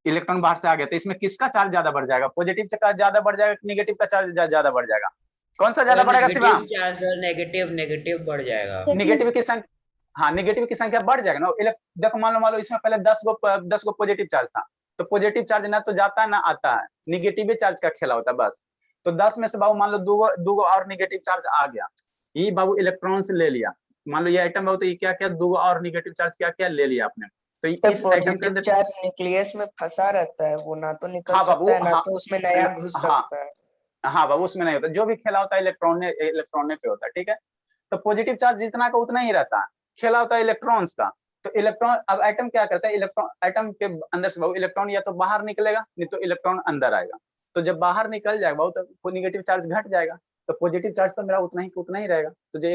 इलेक्ट्रॉन बाहर से आ गया तो इसमें किसका चार्ज ज्यादा बढ़ जाएगा, पॉजिटिव का ज्यादा बढ़ जाएगा, निगेटिव का चार्ज ज्यादा बढ़ जाएगा, कौन सा ज्यादा बढ़ेगा शिवाम, चार्ज नेगेटिव बढ़ जाएगा। निगेटिव की संख्या, हाँ निगेटिव की संख्या बढ़ जाएगा ना। देखो मान लो इसमें पहले 10 गो पॉजिटिव चार्ज था, तो पॉजिटिव चार्ज ना तो जाता है ना आता है, निगेटिव चार्ज का खेला होता है बस। तो 10 में से बाबू मान लो दो और निगेटिव चार्ज आ गया, ये बाबू इलेक्ट्रॉन से ले लिया, मान लो ये आइटम बाबू, तो ये क्या किया, 2 और निगेटिव चार्ज क्या ले लिया आपने। तो इस आइटम के अंदर चार्ज न्यूक्लियस में फंसा रहता है, वो ना तो निकल हाँ सकता है ना हाँ, तो उसमें नया घुस सकता है। हाँ बाबू उसमें नहीं होता, जो भी खेला होता है इलेक्ट्रॉन पे होता है, ठीक है। तो पॉजिटिव चार्ज जितना का उतना ही रहता है, खेला होता है इलेक्ट्रॉन्स का। तो इलेक्ट्रॉन अब आइटम क्या करता है, इलेक्ट्रॉन आइटम के अंदर से बाबू इलेक्ट्रॉन या तो बाहर निकलेगा नहीं तो इलेक्ट्रॉन अंदर आएगा। तो जब बाहर निकल जाएगा बाबू तो निगेटिव चार्ज घट जाएगा, तो पॉजिटिव चार्ज तो मेरा उतना ही रहेगा, तो जो